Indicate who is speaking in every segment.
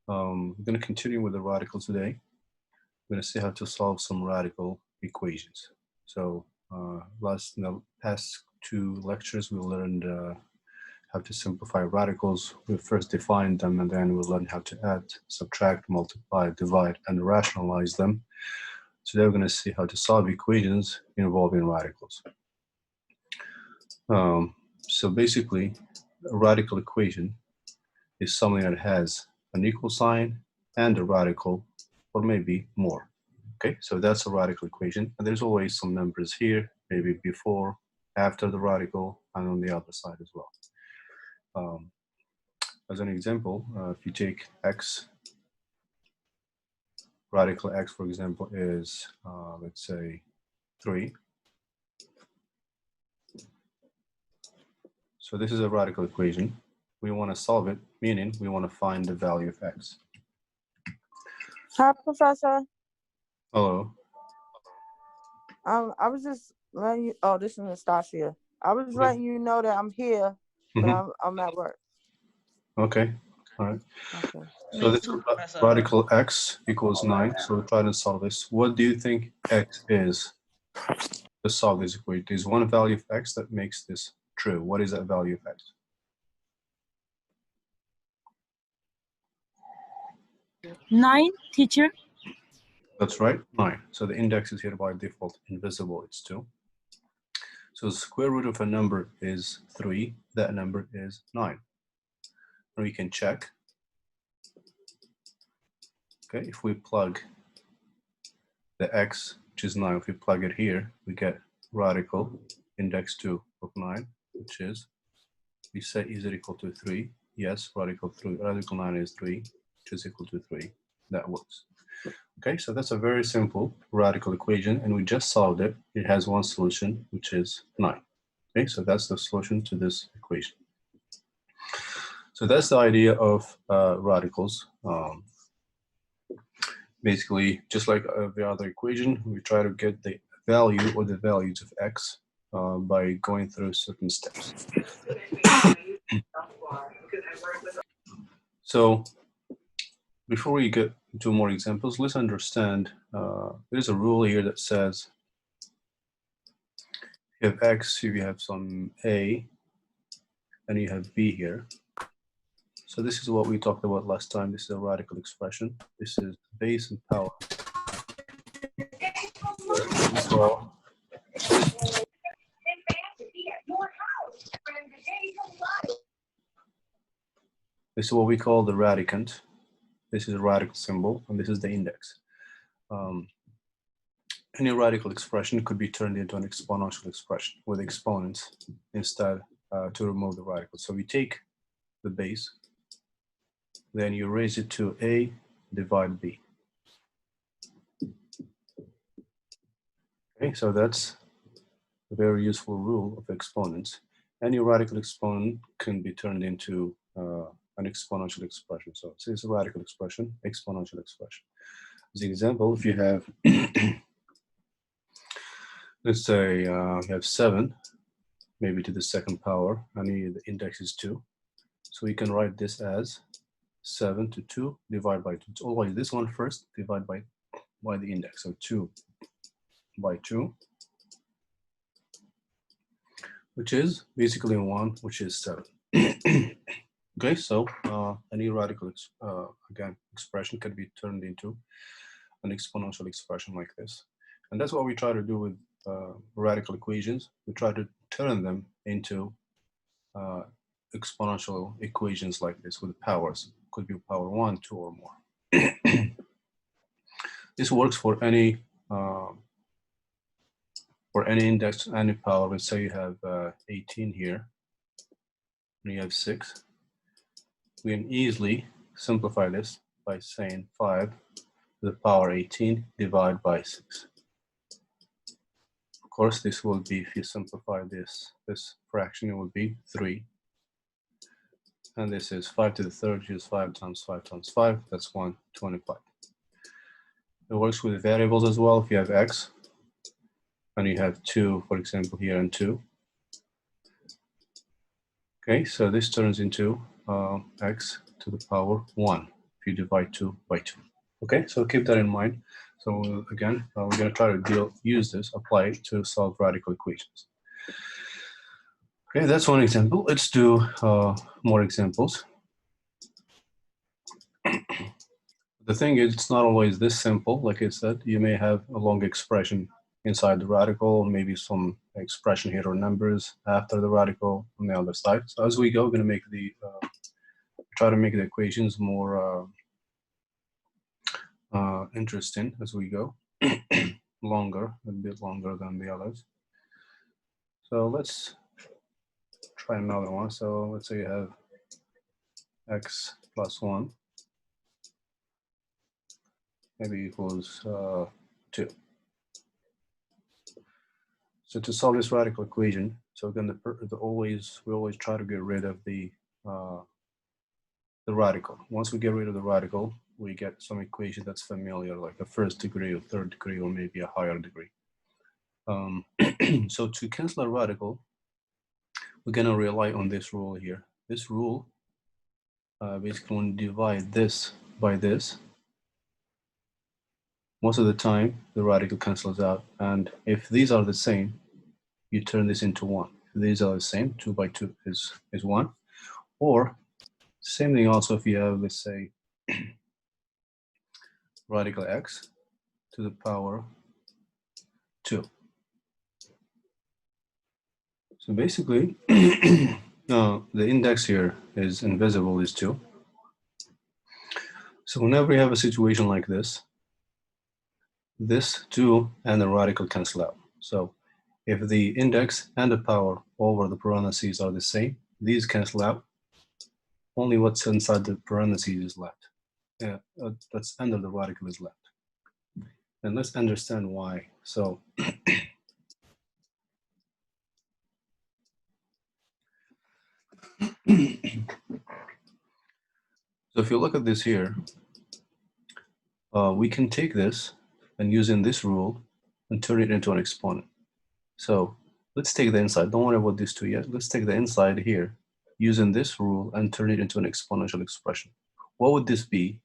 Speaker 1: We're going to continue with the radical today. We're going to see how to solve some radical equations. So in the past two lectures, we learned how to simplify radicals. We first defined them, and then we learned how to add, subtract, multiply, divide, and rationalize them. Today we're going to see how to solve equations involving radicals. So basically, a radical equation is something that has an equal sign and a radical, or maybe more. Okay, so that's a radical equation, and there's always some numbers here, maybe before, after the radical, and on the other side as well. As an example, if you take x, radical x, for example, is, let's say, 3. So this is a radical equation. We want to solve it, meaning we want to find the value of x.
Speaker 2: Hi, Professor.
Speaker 1: Hello.
Speaker 2: I was just letting you. Oh, this is Nastasia. I was letting you know that I'm here, but I'm at work.
Speaker 1: Okay. All right.
Speaker 2: Okay.
Speaker 1: So this radical x equals 9. So we'll try to solve this. What do you think x is to solve this equation? There's one value of x that makes this true. What is that value of x?
Speaker 3: Nine, teacher.
Speaker 1: That's right, 9. So the index is here by default invisible, it's 2. So the square root of a number is 3. That number is 9. Now we can check. Okay, if we plug the x, which is 9, if we plug it here, we get radical index 2 of 9, which is, we say, is it equal to 3? Yes, radical 9 is 3, which is equal to 3. That works. Okay, so that's a very simple radical equation, and we just solved it. It has one solution, which is 9. Okay, so that's the solution to this equation. So that's the idea of radicals. Basically, just like the other equation, we try to get the value or the values of x by going through certain steps. So before we get into more examples, let's understand there's a rule here that says you have x, you have some a, and you have b here. So this is what we talked about last time. This is a radical expression. This is base and power. So, this is what we call the radicand. This is a radical symbol, and this is the index. Any radical expression could be turned into an exponential expression with exponents instead to remove the radical. So we take the base, then you raise it to a divide b. Okay, so that's a very useful rule of exponents. Any radical exponent can be turned into an exponential expression. So it's a radical expression, exponential expression. As an example, if you have, let's say you have 7, maybe to the second power, and the index is 2. So we can write this as 7 to 2 divided by 2. It's always this one first, divide by the index. So 2 by 2, which is basically 1, which is 7. Okay, so any radical again expression can be turned into an exponential expression like this, and that's what we try to do with radical equations. We try to turn them into exponential equations like this with powers. Could be power 1, 2, or more. This works for any index, any power. Let's say you have 18 here, and you have 6. We can easily simplify this by saying 5 to the power 18 divided by 6. Of course, this will be, if you simplify this fraction, it will be 3. And this is 5 to the third, which is 5 times 5 times 5. That's 125. It works with variables as well. If you have x, and you have 2, for example, here, and 2. Okay, so this turns into x to the power 1. if you divide 2 by 2. Okay, so keep that in mind. So again, we're going to try to use this, apply it to solve radical equations. Okay, that's one example. Let's do more examples. The thing is, it's not always this simple. Like I said, you may have a long expression inside the radical, maybe some expression here or numbers after the radical on the other side. So as we go, we're going to make the try to make the equations more interesting as we go, longer, a bit longer than the others. So let's try another one. So let's say you have x plus 1 maybe equals 2. So to solve this radical equation, so again, we always try to get rid of the radical. Once we get rid of the radical, we get some equation that's familiar, like a first degree or third degree, or maybe a higher degree. So to cancel a radical, we're going to rely on this rule here. This rule, basically when you divide this by this, most of the time the radical cancels out. And if these are the same, you turn this into 1. If these are the same, 2 by 2 is 1. Or same thing also if you have, let's say, radical x to the power 2. So basically, the index here is invisible, is 2. So whenever you have a situation like this 2 and the radical cancel out. So if the index and the power over the parentheses are the same, these cancel out. Only what's inside the parentheses is left. Yeah, that's under the radical is left. And let's understand why. So so if you look at this here, we can take this and using this rule and turn it into an exponent. So let's take the inside. Don't worry about these two yet. Let's take the inside here using this rule and turn it into an exponential expression. What would this be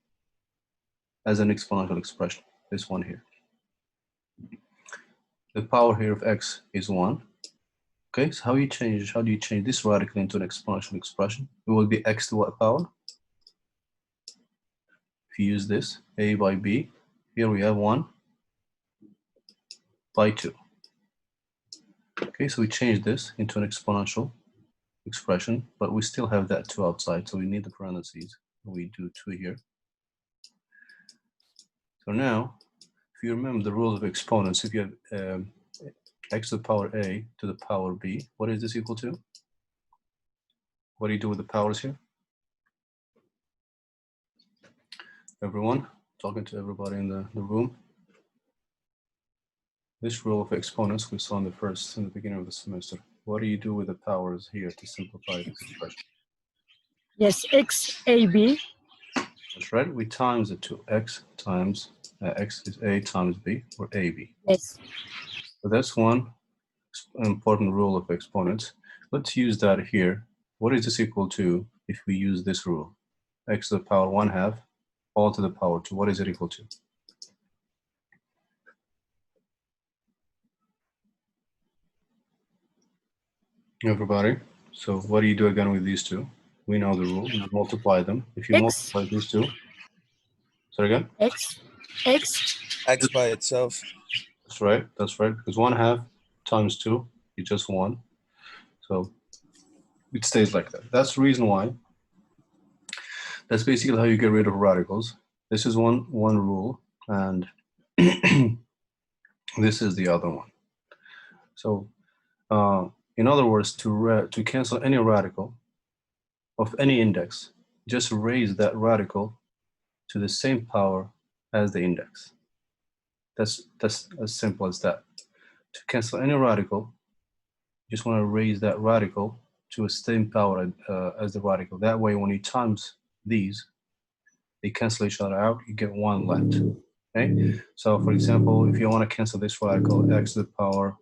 Speaker 1: as an exponential expression? This one here. The power here of x is 1. Okay, so how do you change this radical into an exponential expression? It will be x to what power? If you use this, a by b, here we have 1 by 2. Okay, so we change this into an exponential expression, but we still have that 2 outside, so we need the parentheses. We do 2 here. So now, if you remember the rules of exponents, if you have x to the power a to the power b, what is this equal to? What do you do with the powers here? Everyone, talking to everybody in the room. This rule of exponents we saw in the beginning of the semester. What do you do with the powers here to simplify this expression?
Speaker 3: Yes, x, a, b.
Speaker 1: That's right. We times it to x times x is a times b, or ab.
Speaker 3: Yes.
Speaker 1: So that's one important rule of exponents. Let's use that here. What is this equal to if we use this rule? X to the power 1/2 all to the power 2. What is it equal to? Everybody. So what do you do again with these two? We know the rule. You multiply them. If you multiply these two, sorry again?
Speaker 3: X
Speaker 4: By itself.
Speaker 1: That's right. That's right. Because 1/2 times 2 is just 1. So it stays like that. That's the reason why. That's basically how you get rid of radicals. This is one rule, and this is the other one. So in other words, to cancel any radical of any index, just raise that radical to the same power as the index. That's as simple as that. To cancel any radical, you just want to raise that radical to the same power as the radical. That way, when you times these, they cancel each other out, you get 1 left. Okay? So for example, if you want to cancel this radical, x to the power,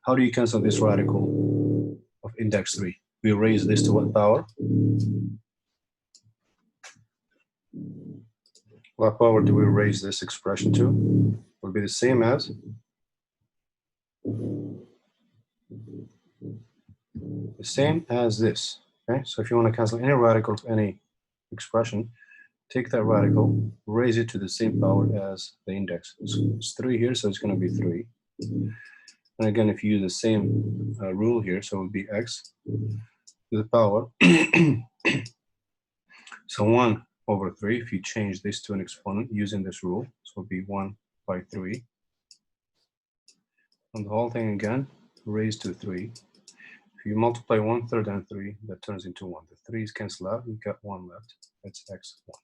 Speaker 1: how do you cancel this radical of index 3? We raise this to what power? What power do we raise this expression to? Will be the same as this. Okay, so if you want to cancel any radical of any expression, take that radical, raise it to the same power as the index. It's 3 here, so it's going to be 3. And again, if you use the same rule here, so it would be x to the power. So 1 over 3, if you change this to an exponent using this rule, so it would be 1 by 3. And the whole thing again, raised to 3. If you multiply 1/3 and 3, that turns into 1. The 3's cancel out, you got 1 left. That's x1.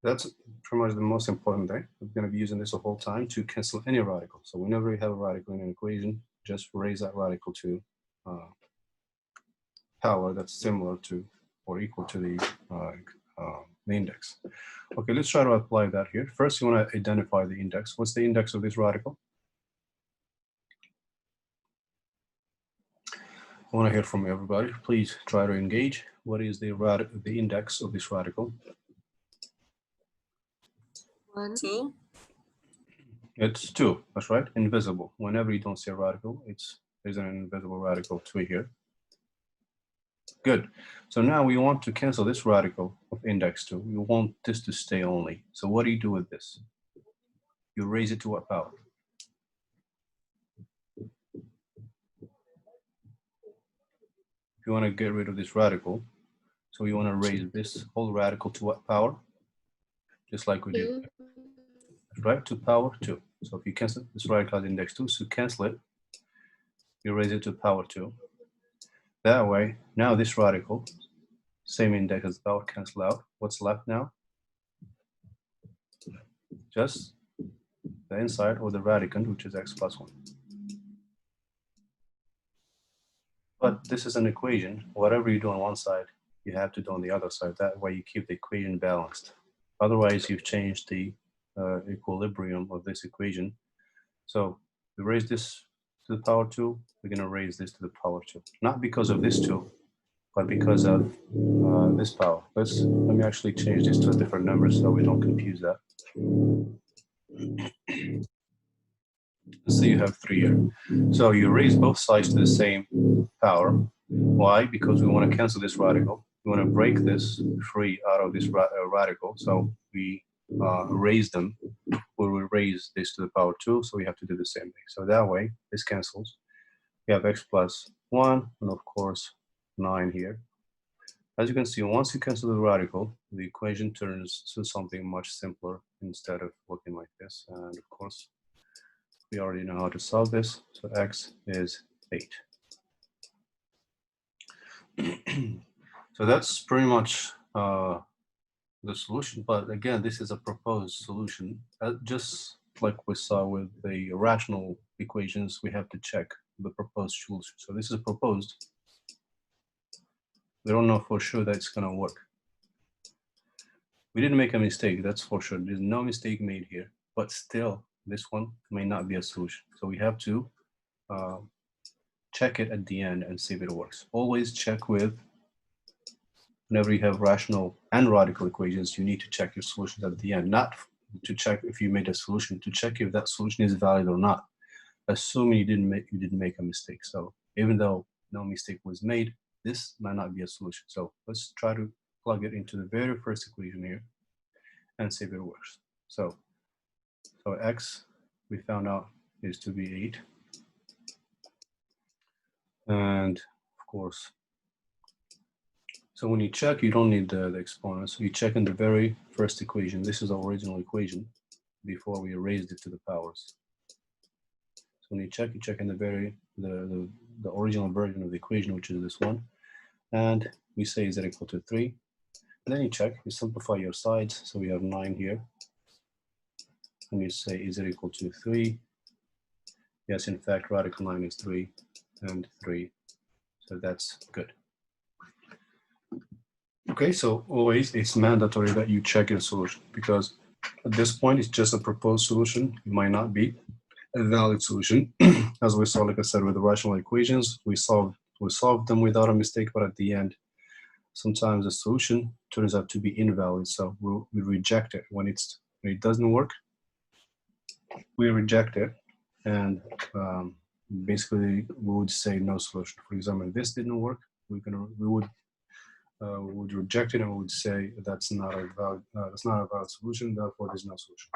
Speaker 1: That's pretty much the most important thing. We're going to be using this the whole time to cancel any radical. So whenever you have a radical in an equation, just raise that radical to power that's similar to or equal to the index. Okay, let's try to apply that here. First, you want to identify the index. What's the index of this radical? I want to hear from everybody. Please try to engage. What is the index of this radical?
Speaker 5: 1, 2.
Speaker 1: It's 2. That's right. Invisible. Whenever you don't see a radical, there's an invisible radical 2 here. Good. So now we want to cancel this radical of index 2. We want this to stay only. So what do you do with this? You raise it to what power? If you want to get rid of this radical, so you want to raise this whole radical to what power? Just like we did,
Speaker 5: 2.
Speaker 1: right? To power 2. So if you cancel this radical as index 2, so cancel it, you raise it to power 2. That way, now this radical, same index as power, cancel out. What's left now? Just the inside or the radicand, which is x plus 1. But this is an equation. Whatever you do on one side, you have to do on the other side. That way you keep the equation balanced. Otherwise, you've changed the equilibrium of this equation. So we raise this to the power 2, we're going to raise this to the power 2. Not because of this 2, but because of this power. Let me actually change this to a different number so we don't confuse that. Let's say you have 3 here. So you raise both sides to the same power. Why? Because we want to cancel this radical. We want to break this free out of this radical. So we raise them. We will raise this to the power 2. So we have to do the same thing. So that way, this cancels. We have x plus 1, and of course, 9 here. As you can see, once you cancel the radical, the equation turns to something much simpler instead of looking like this. And of course, we already know how to solve this. So x is 8. So that's pretty much the solution. But again, this is a proposed solution. Just like we saw with the rational equations, we have to check the proposed solution. So this is proposed. We don't know for sure that it's going to work. We didn't make a mistake, that's for sure. There's no mistake made here. But still, this one may not be a solution. So we have to check it at the end and see if it works. Always check with, whenever you have rational and radical equations, you need to check your solutions at the end, not to check if you made a solution, to check if that solution is valid or not, assuming you didn't make a mistake. So even though no mistake was made, this might not be a solution. So let's try to plug it into the very first equation here and see if it works. So x, we found out, is to be 8. And of course, so when you check, you don't need the exponents. You check in the very first equation. This is our original equation before we raised it to the powers. So when you check in the original version of the equation, which is this one. And we say is it equal to 3. And then you check, you simplify your sides. So we have 9 here. And you say, is it equal to 3? Yes, in fact, radical 9 is 3 and 3. So that's good. Okay, so always it's mandatory that you check your solution, because at this point it's just a proposed solution. It might not be a valid solution. As we saw, like I said, with the rational equations, we solved them without a mistake, but at the end, sometimes the solution turns out to be invalid. So we reject it. When it doesn't work, we reject it, and basically we would say no solution. For example, if this didn't work, we would reject it and we would say that's not a valid solution. Therefore, there's no solution.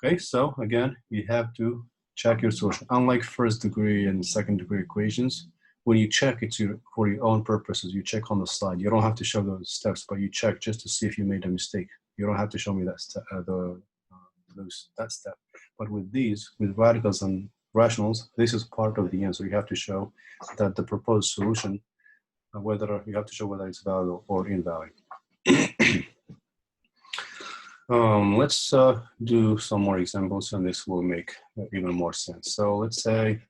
Speaker 1: Okay, so again, you have to check your solution. Unlike first degree and second degree equations, when you check it for your own purposes, you check on the slide. You don't have to show those steps, but you check just to see if you made a mistake. You don't have to show me that step, that step. But with radicals and rationals, this is part of the answer. You have to show that the proposed solution, whether it's valid or invalid. Let's do some more examples, and this will make even more sense. So let's say,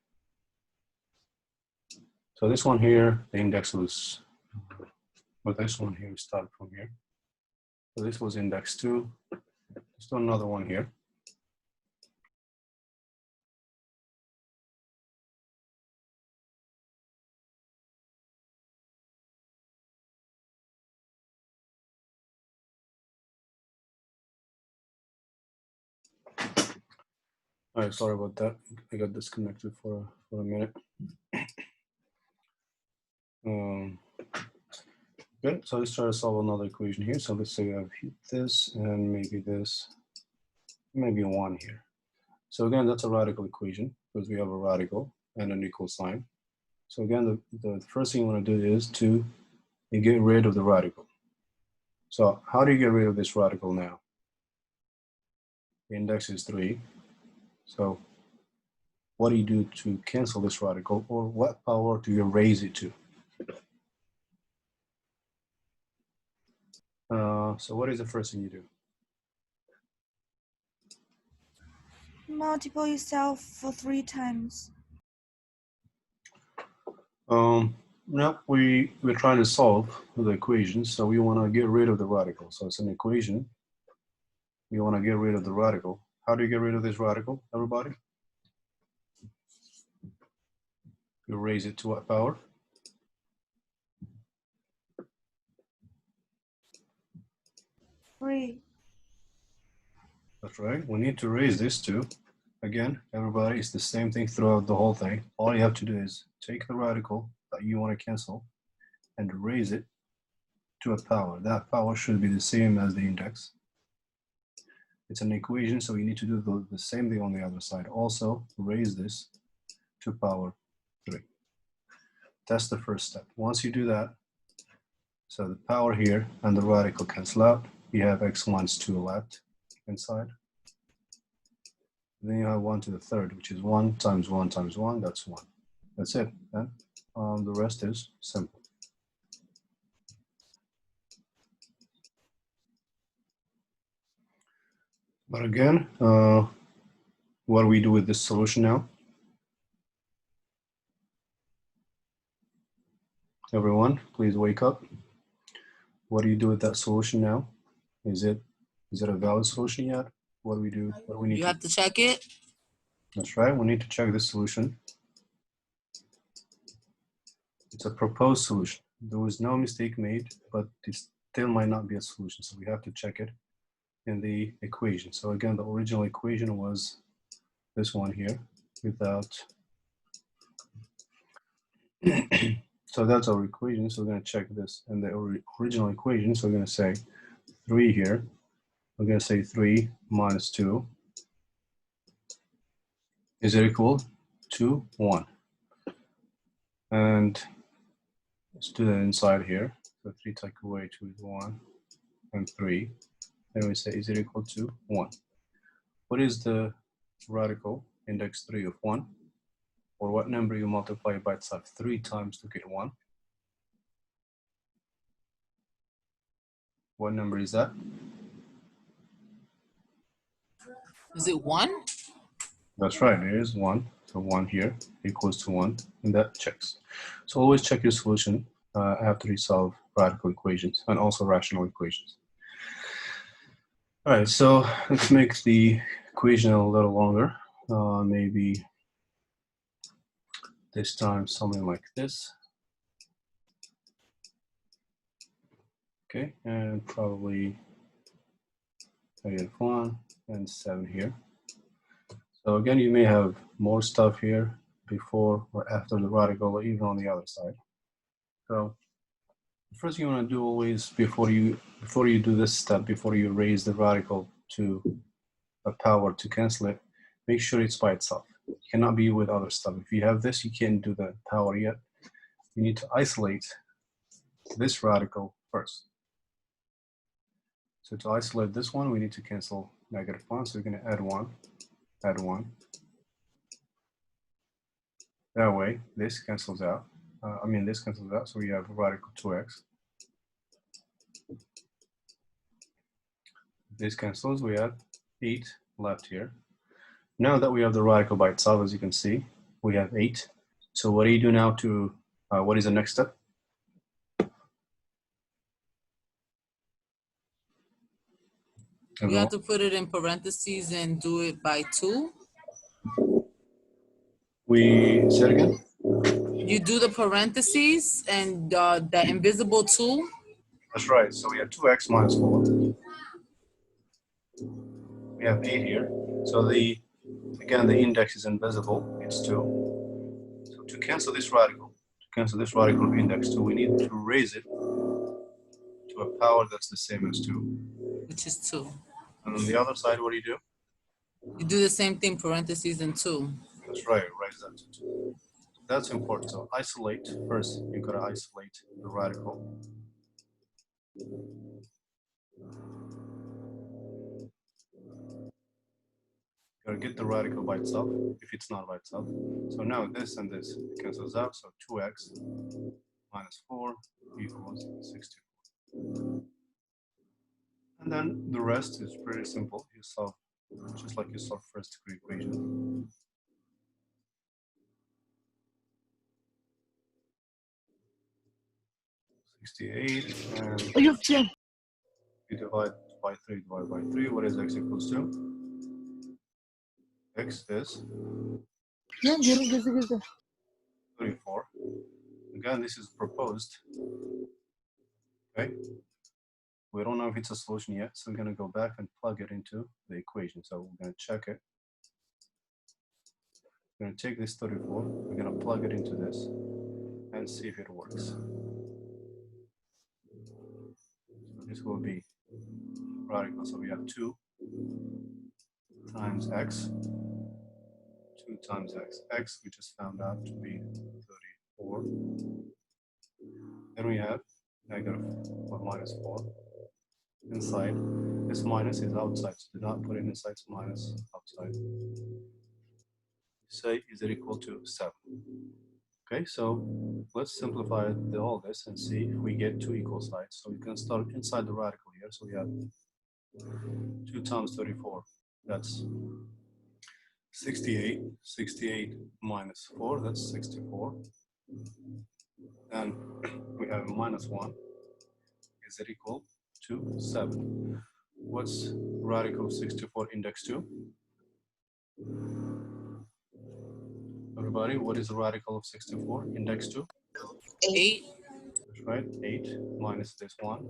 Speaker 1: so this one here, the index was, well, this one here, we start from here. So this was index 2. Let's do another one here. All right, sorry about that. I got disconnected for a minute. Good, so let's try to solve another equation here. So let's say I have this and maybe this, maybe 1 here. So again, that's a radical equation because we have a radical and an equal sign. So again, the first thing you want to do is to get rid of the radical. So how do you get rid of this radical now? The index is 3. So what do you do to cancel this radical, or what power do you raise it to? So what is the first thing you do?
Speaker 6: Multiply yourself for 3 times.
Speaker 1: No, we're trying to solve the equation, so we want to get rid of the radical. So it's an equation. You want to get rid of the radical. How do you get rid of this radical, everybody? You raise it to what power?
Speaker 6: Three.
Speaker 1: That's right. We need to raise this to, again, everybody, it's the same thing throughout the whole thing. All you have to do is take the radical that you want to cancel and raise it to a power. That power should be the same as the index. It's an equation, so you need to do the same thing on the other side. Also, raise this to power 3. That's the first step. Once you do that, so the power here and the radical cancel out. You have x minus 2 left inside. Then you have 1 to the third, which is 1 times 1 times 1, that's 1. That's it. Then the rest is simple. But again, what do we do with this solution now? Everyone, please wake up. What do you do with that solution now? Is it a valid solution yet? What do we do? What do we need?
Speaker 5: You have to check it.
Speaker 1: That's right. We need to check this solution. It's a proposed solution. There was no mistake made, but it still might not be a solution. So we have to check it in the equation. So again, the original equation was this one here without. So that's our equation. So we're going to check this in the original equation. So we're going to say 3 here. We're going to say 3 minus 2. Is it equal to 1? And let's do that inside here. So 3 take away 2 is 1 and 3. Then we say, is it equal to 1? What is the radical index 3 of 1? Or what number you multiply by itself 3 times to get 1? What number is that?
Speaker 5: Is it 1?
Speaker 1: That's right, it is 1. So 1 here equals to 1, and that checks. So always check your solution after you solve radical equations and also rational equations. All right, so let's make the equation a little longer. Maybe this time something like this. Okay, and probably -1 and 7 here. So again, you may have more stuff here before or after the radical, or even on the other side. So the first thing you want to do always before you do this step, before you raise the radical to a power to cancel it, make sure it's by itself. It cannot be with other stuff. If you have this, you can't do the power yet. You need to isolate this radical first. So to isolate this one, we need to cancel -1. So we're going to add 1, add 1. That way, this cancels out. This cancels out, so we have radical 2x. This cancels, we have 8 left here. Now that we have the radical by itself, as you can see, we have 8. So what do you do now to, what is the next step?
Speaker 5: You have to put it in parentheses and do it by 2.
Speaker 1: Say it again?
Speaker 5: You do the parentheses and the invisible 2.
Speaker 1: That's right. So we have 2x minus 4. We have 8 here. So the index is invisible. It's 2. So to cancel this radical of index 2, we need to raise it to a power that's the same as 2.
Speaker 5: Which is 2.
Speaker 1: And on the other side, what do?
Speaker 5: You do the same thing, parentheses and 2.
Speaker 1: That's right, raise that to 2. That's important. So isolate, first you gotta isolate the radical. Gotta get the radical by itself, if it's not by itself. So now this and this cancels out, so 2x minus 4 equals 64. And then the rest is pretty simple. You solve just like you solve first degree equation. And you divide by 3, divide by 3. What is x equals to? X is 34. Again, this is proposed. Okay. We don't know if it's a solution yet, so we're going to go back and plug it into the equation. So we're going to check it. We're going to take this 34, we're going to plug it into this and see if it works. So this will be radical. So we have 2 times x, 2 times x. X we just found out to be 34. Then we have -1 minus 4. Inside, this minus is outside, so do not put it inside, it's minus outside. Say, is it equal to 7? Okay, so let's simplify all this and see if we get 2 equal sides. So we can start inside the radical here. So we have 2 times 34, that's 68. 68 minus 4, that's 64. And we have -1. Is it equal to 7? What's radical of 64 index 2? Everybody, what is the radical of 64 index 2?
Speaker 5: 8.
Speaker 1: That's right, 8 minus this 1.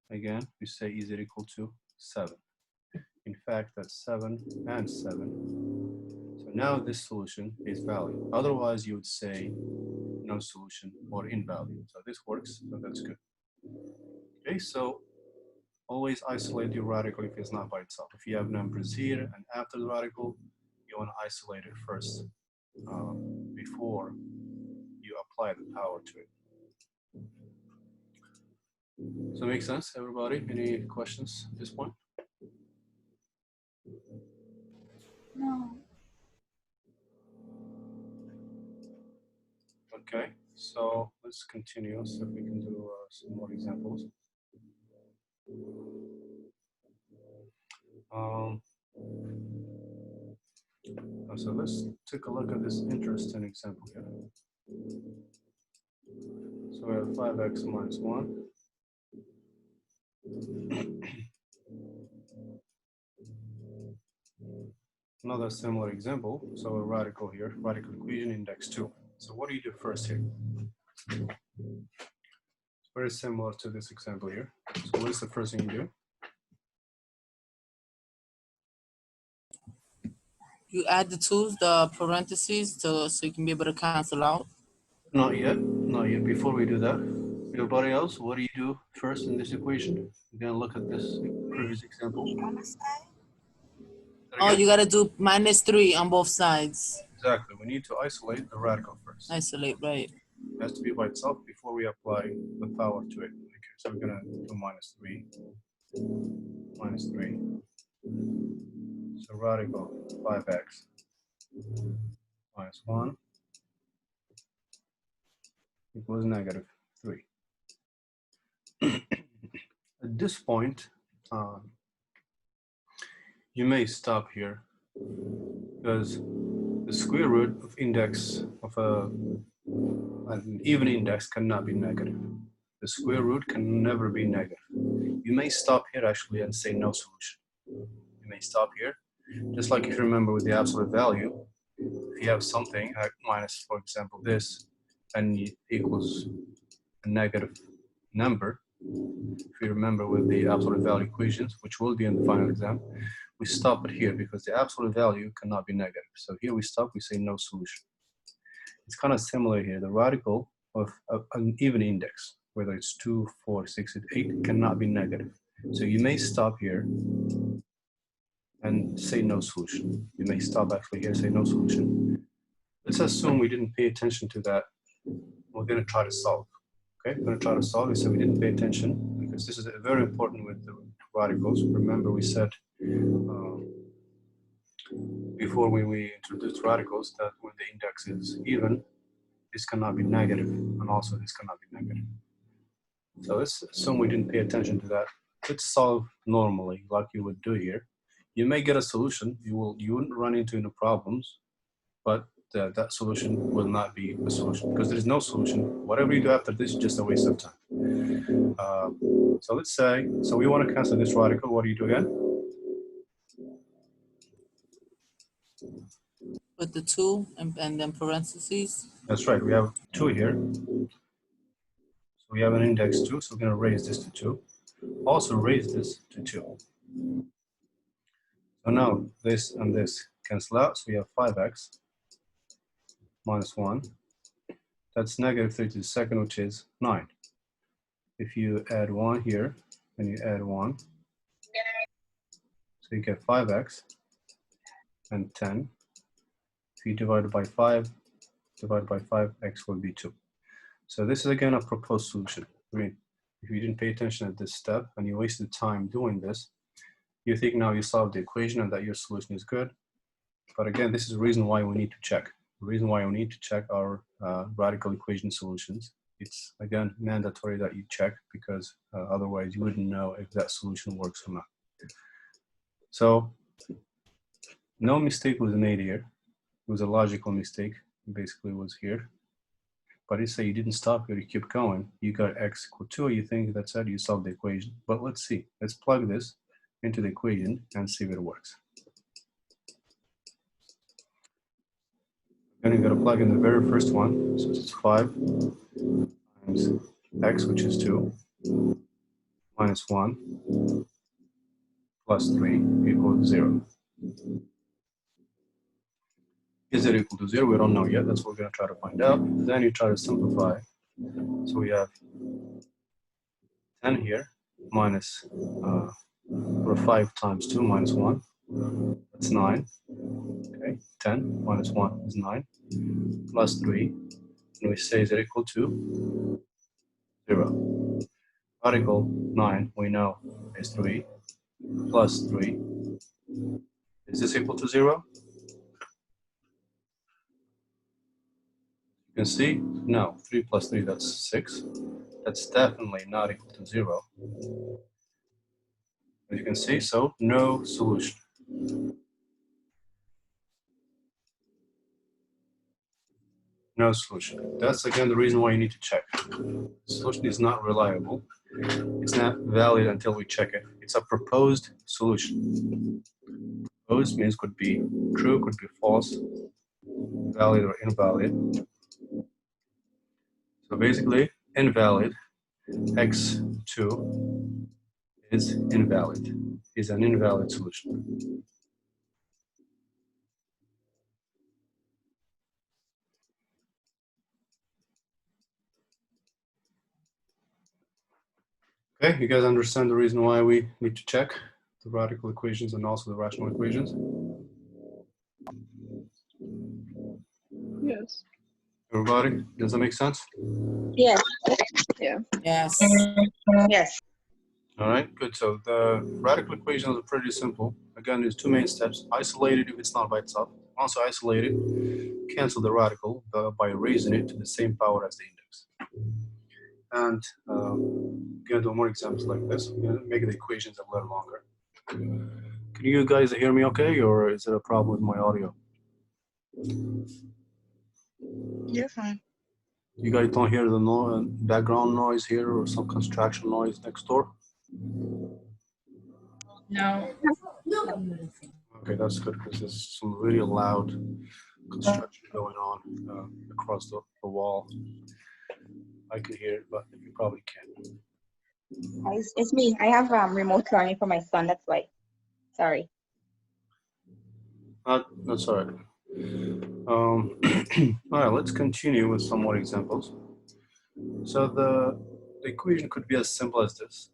Speaker 1: Again, we say is it equal to 7? In fact, that's 7 and 7. So now this solution is valid. Otherwise, you would say no solution or invalid. So this works, so that's good. Okay, so always isolate your radical if it's not by itself. If you have numbers here and after the radical, you want to isolate it first before you apply the power to it. So make sense, everybody? Any questions at this point?
Speaker 6: No.
Speaker 1: Okay, so let's continue, see if we can do some more examples. So let's take a look at this interesting example here. So we have 5x minus 1. Another similar example, so a radical here, radical equation index 2. So what do you do first here? very similar to this example here. So what is the first thing you do?
Speaker 5: You add the twos, the parentheses, so you can be able to cancel out.
Speaker 1: Not yet. Not yet. Before we do that, everybody else, what do you do first in this equation? You're gonna look at this previous example.
Speaker 5: Oh, you gotta do -3 on both sides.
Speaker 1: Exactly. We need to isolate the radical first.
Speaker 5: Isolate, right?
Speaker 1: It has to be by itself before we apply the power to it. Okay, so we're gonna do -3. -3. So radical 5x minus 1 equals -3. At this point, you may stop here because the square root of index of an even index cannot be negative. The square root can never be negative. You may stop here actually and say no solution. You may stop here. Just like if you remember with the absolute value, if you have something like minus, for example, this, and it equals a negative number, if you remember with the absolute value equations, which will be in the final exam, we stop it here because the absolute value cannot be negative. So here we stop, we say no solution. It's kind of similar here. The radical of an even index, whether it's 2, 4, 6, 8, cannot be negative. So you may stop here and say no solution. You may stop actually here, say no solution. Let's assume we didn't pay attention to that. We're going to try to solve. Okay, we're going to try to solve it. So we didn't pay attention because this is very important with the radicals. Remember we said before we introduced radicals that when the index is even, this cannot be negative, and also this cannot be negative. So let's assume we didn't pay attention to that. Let's solve normally, like you would do here. You may get a solution. You wouldn't run into any problems, but that solution will not be a solution because there is no solution. Whatever you do after this is just a waste of time. So let's say, so we want to cancel this radical. What do you do again?
Speaker 5: Put the 2 and then parentheses.
Speaker 1: That's right. We have 2 here. So we have an index 2. So we're going to raise this to 2. Also raise this to 2. So now this and this cancel out. So we have 5x minus 1. That's -3 to the second, which is 9. If you add 1 here, and you add 1, so you get 5x and 10. If you divide it by 5, divided by 5, x will be 2. So this is again a proposed solution. I mean, if you didn't pay attention at this step and you wasted time doing this, you think now you solved the equation and that your solution is good. But again, this is the reason why we need to check. The reason why we need to check our radical equation solutions. It's again mandatory that you check because otherwise you wouldn't know if that solution works or not. So no mistake was made here. It was a logical mistake. Basically was here. But you say you didn't stop here, you keep going. You got x equal 2, you think that's it, you solve the equation. But let's see. Let's plug this into the equation and see if it works. Then you got to plug in the very first one. So it's 5 times x, which is 2, minus 1, plus 3 equals 0. Is it equal to 0? We don't know yet. That's what we're going to try to find out. Then you try to simplify. So we have 10 here minus, or 5 times 2 minus 1. That's 9. Okay, 10 minus 1 is 9. Plus 3. And we say is it equal to 0. Radical 9, we know, is 3. Plus 3. Is this equal to 0? You can see, no, 3 plus 3, that's 6. That's definitely not equal to 0. As you can see, so no solution. No solution. That's again the reason why you need to check. The solution is not reliable. It's not valid until we check it. It's a proposed solution. Proposed means could be true, could be false, valid or invalid. So basically, invalid x2 is invalid, is an invalid solution. Okay, you guys understand the reason why we need to check the radical equations and also the rational equations?
Speaker 6: Yes.
Speaker 1: Everybody, does that make sense?
Speaker 7: Yes.
Speaker 6: Yeah.
Speaker 5: Yes.
Speaker 7: Yes.
Speaker 1: All right, good. So the radical equations are pretty simple. Again, there's two main steps. Isolate it if it's not by itself. Also isolate it, cancel the radical by raising it to the same power as the index. And we're gonna do more examples like this. We're gonna make the equations a little longer. Can you guys hear me okay, or is there a problem with my audio?
Speaker 7: You're fine.
Speaker 1: You guys don't hear the background noise here or some construction noise next door?
Speaker 6: No.
Speaker 1: Okay, that's good because there's some really loud construction going on across the wall. I can hear it, but you probably can't.
Speaker 7: It's me. I have remote learning for my son. That's why. Sorry.
Speaker 1: That's all right. All right, let's continue with some more examples. So the equation could be as simple as this.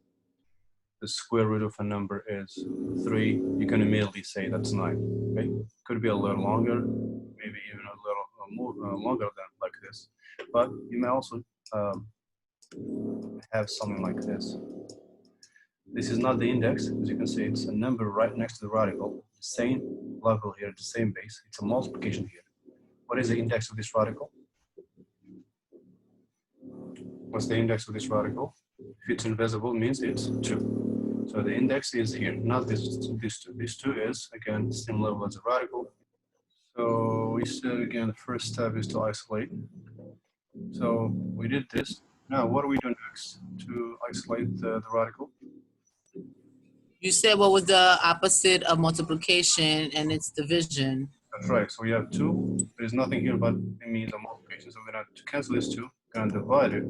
Speaker 1: The square root of a number is 3. You can immediately say that's 9. Okay? Could be a little longer, maybe even a little more longer than like this. But you may also have something like this. This is not the index, as you can see, it's a number right next to the radical. The same level here, the same base. It's a multiplication here. What is the index of this radical? What's the index of this radical? If it's invisible, it means it's 2. So the index is here, not this 2. This 2 is, again, the same level as the radical. So we said, again, the first step is to isolate. So we did this. Now, what do we do next to isolate the radical?
Speaker 5: You said what was the opposite of multiplication, and it's division.
Speaker 1: That's right. So we have 2. There's nothing here, but it means a multiplication. So we're going to cancel this 2. We're going to divide it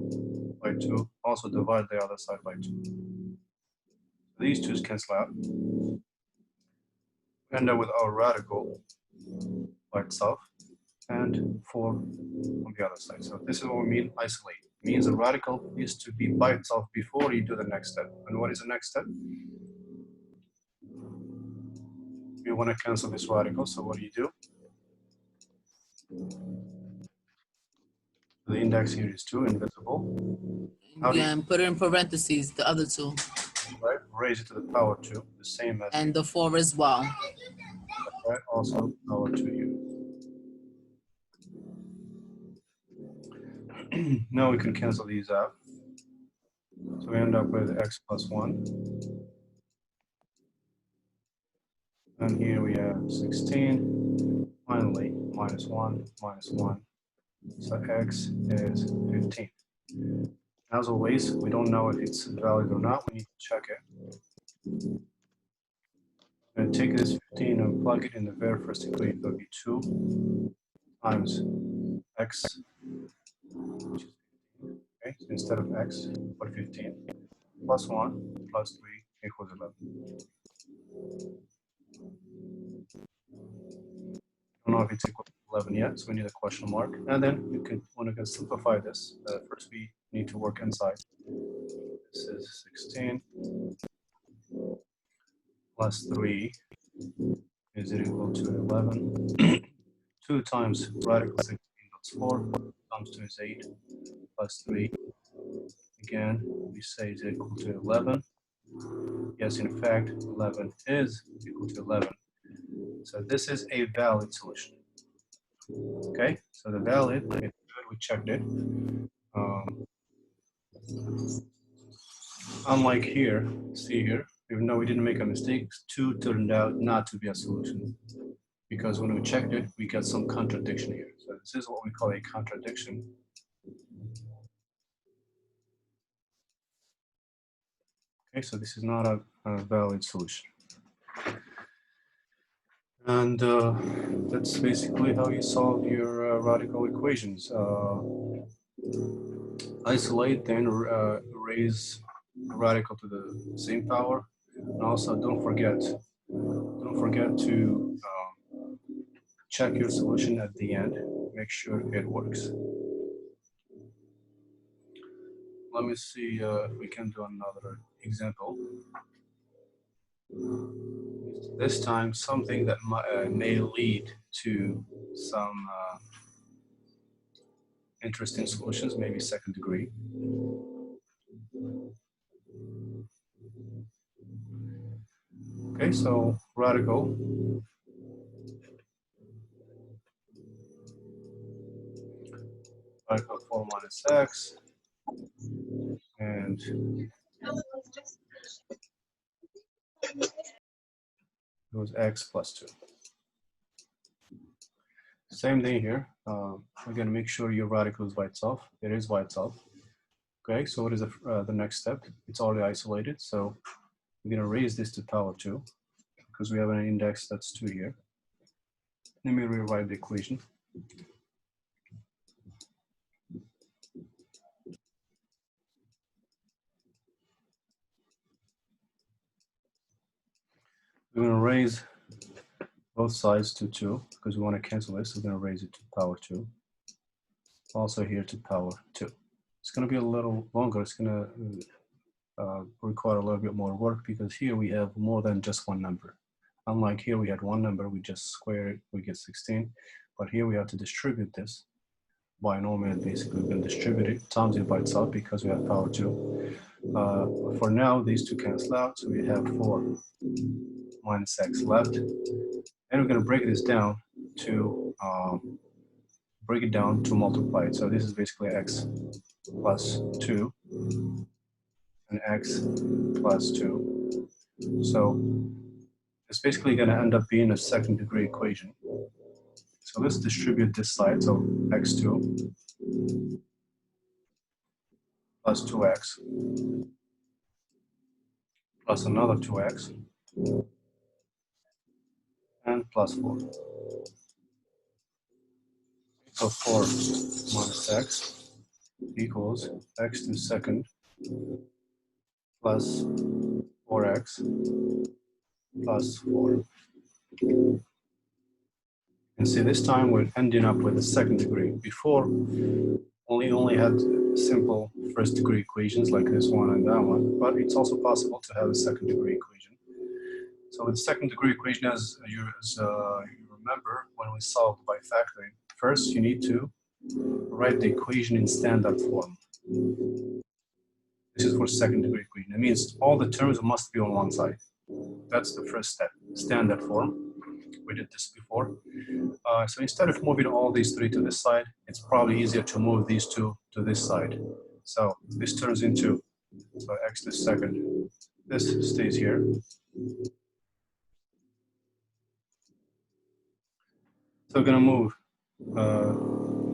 Speaker 1: by 2. Also divide the other side by 2. These 2's cancel out. We end up with our radical by itself and 4 on the other side. So this is what we mean isolate. It means the radical is to be by itself before you do the next step. And what is the next step? You want to cancel this radical, so what do? The index here is 2, invisible. How do you
Speaker 5: And put it in parentheses, the other 2.
Speaker 1: right? Raise it to the power 2, the same as
Speaker 5: And the 4 as well.
Speaker 1: right? Also power 2u. Now we can cancel these out. So we end up with x plus 1. And here we have 16. Finally, minus 1, minus 1. So x is 15. As always, we don't know if it's valid or not. We need to check it. I'm going to take this 15 and plug it in the very first equation. That would be 2 times x, which is 15. Okay, so instead of x, put 15 plus 1 plus 3 equals 11. I don't know if it's equal to 11 yet, so we need a question mark. And then you can, when you can simplify this, first we need to work inside. This is 16 plus 3 is it equal to 11. 2 times radical 16, that's 4, times 2 is 8, plus 3. Again, we say is equal to 11. Yes, in fact, 11 is equal to 11. So this is a valid solution. Okay, so the valid, it's good, we checked it. Unlike here, see here, even though we didn't make a mistake, 2 turned out not to be a solution. Because when we checked it, we got some contradiction here. So this is what we call a contradiction. Okay, so this is not a valid solution. And that's basically how you solve your radical equations. Isolate, then raise the radical to the same power. And also don't forget to check your solution at the end. Make sure it works. Let me see if we can do another example. This time, something that may lead to some interesting solutions, maybe second degree. Okay, so radical of 4 minus x, and it was x plus 2. Same thing here. Again, make sure your radical is by itself. It is by itself. Okay, so what is the next step? It's already isolated, so we're going to raise this to power 2 because we have an index that's 2 here. Let me rewrite the equation. We're going to raise both sides to 2 because we want to cancel this. We're going to raise it to power 2. Also here to power 2. It's going to be a little longer. It's going to require a little bit more work because here we have more than just one number. Unlike here, we had one number, we just square it, we get 16. But here we have to distribute this binomial. Basically, we're going to distribute it times it by itself because we have power 2. For now, these two cancel out, so we have 4 minus x left. And we're going to break this down to multiply it. So this is basically x plus 2 and x plus 2. So it's basically going to end up being a second degree equation. So let's distribute this side. So x2 plus 2x plus another 2x and plus 4. So 4 minus x equals x to second plus 4x plus 4. And see, this time we're ending up with a second degree. Before, we only had simple first degree equations like this one and that one, but it's also possible to have a second degree equation. So with second degree equation, as you remember, when we solved by factoring, first you need to write the equation in standard form. This is for second degree equation. It means all the terms must be on one side. That's the first step, standard form. We did this before. So instead of moving all these three to this side, it's probably easier to move these two to this side. So this turns into, so x to second, this stays here. So we're going to move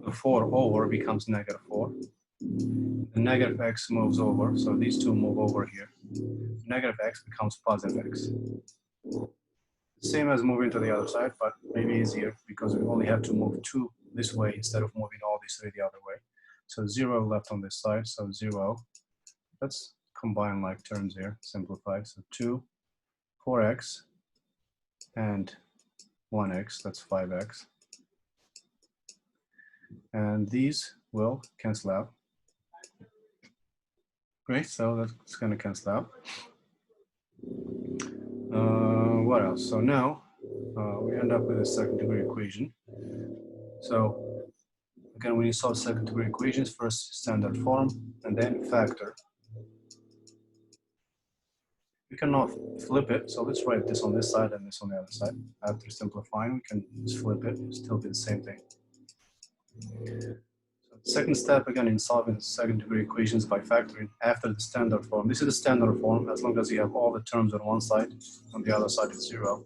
Speaker 1: the 4 over, becomes negative 4. The negative x moves over, so these two move over here. Negative x becomes positive x. Same as moving to the other side, but maybe easier because we only have to move 2 this way instead of moving all these 3 the other way. So 0 left on this side, so 0. Let's combine like terms here, simplify. So 2, 4x, and 1x, that's 5x. And these will cancel out. Great, so that's going to cancel out. What else? So now we end up with a second degree equation. So again, when you solve second degree equations, first standard form and then factor. We cannot flip it, so let's write this on this side and this on the other side. After simplifying, we can just flip it, it'll still be the same thing. Second step, again, in solving second degree equations by factoring after the standard form. This is the standard form as long as you have all the terms on one side, on the other side it's 0.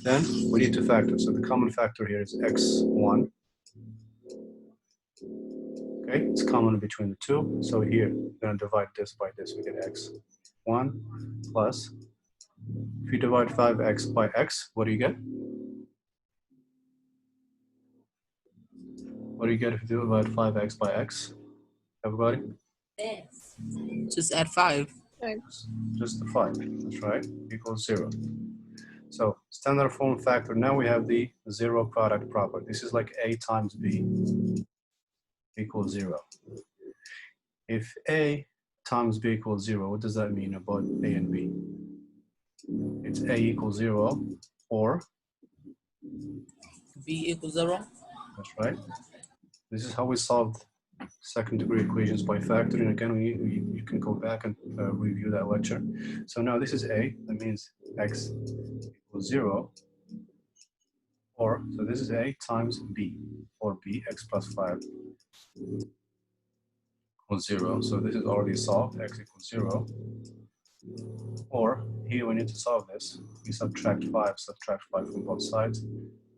Speaker 1: Then we need to factor. So the common factor here is x1. Okay, it's common between the two. So here, we're going to divide this by this. We get x1 plus, if you divide 5x by x, what do you get? What do you get if you divide 5x by x? Everybody?
Speaker 5: Just add 5.
Speaker 1: Just the 5, that's right, equals 0. So standard form factor, now we have the zero product property. This is like A times B equals 0. If A times B equals 0, what does that mean about A and B? It's A equals 0 or,
Speaker 5: B equals 0.
Speaker 1: that's right. This is how we solved second degree equations by factoring. Again, you can go back and review that lecture. So now this is A, that means X equals 0. Or, so this is A times B, or B, X plus 5 equals 0. So this is already solved, X equals 0. Or, here we need to solve this. We subtract 5 from both sides.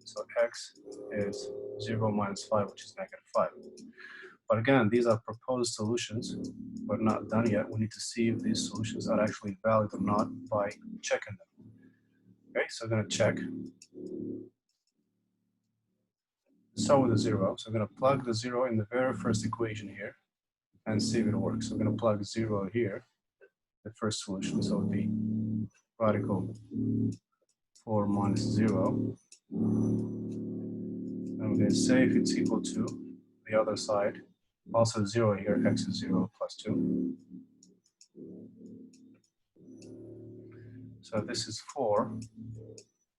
Speaker 1: So X is 0 minus 5, which is negative 5. But again, these are proposed solutions. We're not done yet. We need to see if these solutions are actually valid or not by checking them. Okay, so I'm going to check. Start with a 0. So I'm going to plug the 0 in the very first equation here and see if it works. So I'm going to plug 0 here, the first solution. So it would be radical 4 minus 0. And we're going to say if it's equal to the other side. Also 0 here, X is 0 plus 2. So this is 4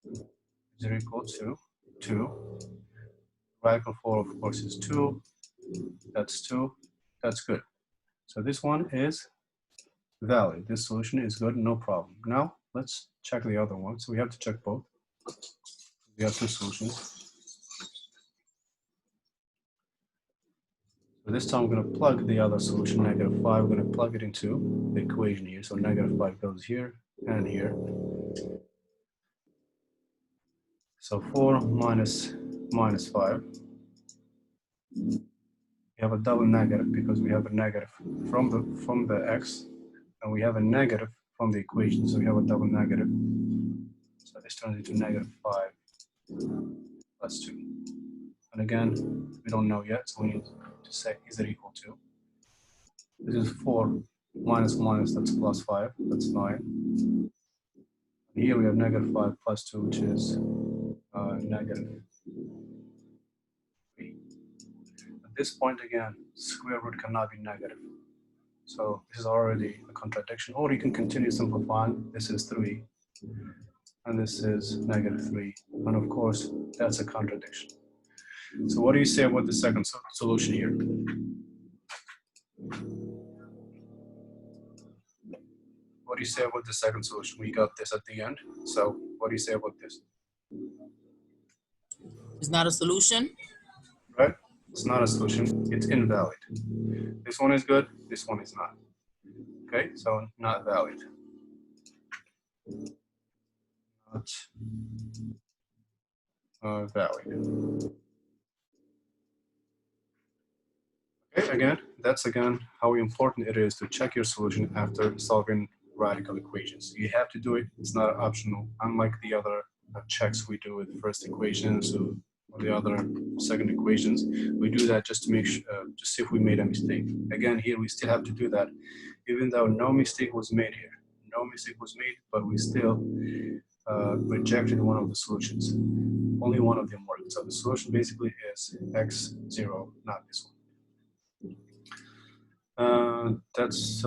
Speaker 1: is equal to 2. Radical 4, of course, is 2. That's 2. That's good. So this one is valid. This solution is good, no problem. Now, let's check the other one. So we have to check both. We have 2 solutions. So this time we're going to plug the other solution, negative 5. We're going to plug it into the equation here. So negative 5 goes here and here. So 4 minus 5. We have a double negative because we have a negative from the x, and we have a negative from the equation. So we have a double negative. So this turns into negative 5 plus 2. And again, we don't know yet, so we need to say, is it equal to? This is 4 minus minus, that's plus 5, that's 9. And here we have negative 5 plus 2, which is negative 3. At this point, again, square root cannot be negative. So this is already a contradiction. Or you can continue simplifying. This is 3, and this is negative 3. And of course, that's a contradiction. So what do you say about the second solution here? What do you say about the second solution? We got this at the end. So what do you say about this?
Speaker 5: It's not a solution.
Speaker 1: Right? It's not a solution. It's invalid. This one is good. This one is not. Okay, so not valid. Not valid. Okay, again, that's how important it is to check your solution after solving radical equations. You have to do it. It's not optional. Unlike the other checks we do with first equations or the other second equations, we do that just to make sure, just see if we made a mistake. Again, here we still have to do that, even though no mistake was made here. No mistake was made, but we still rejected one of the solutions. Only one of them worked. So the solution basically is x0, not this one. That's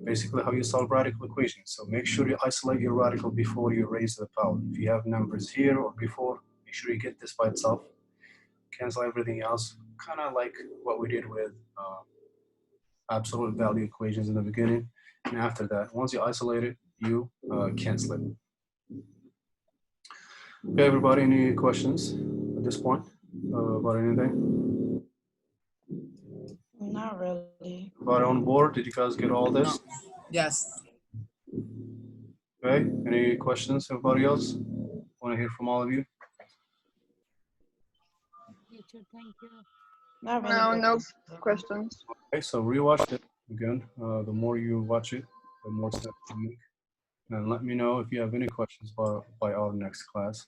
Speaker 1: basically how you solve radical equations. So make sure you isolate your radical before you raise the power. If you have numbers here or before, make sure you get this by itself. Cancel everything else, kind of like what we did with absolute value equations in the beginning. And after that, once you isolate it, you cancel it. Okay, everybody, any questions at this point about anything?
Speaker 2: Not really.
Speaker 1: Everybody on board? Did you guys get all this?
Speaker 5: Yes.
Speaker 1: Okay, any questions, everybody else? Want to hear from all of you?
Speaker 3: Teacher, thank you.
Speaker 2: Not really.
Speaker 6: No questions.
Speaker 1: Okay, so rewatch it again. The more you watch it, the more steps you make. And let me know if you have any questions by our next class.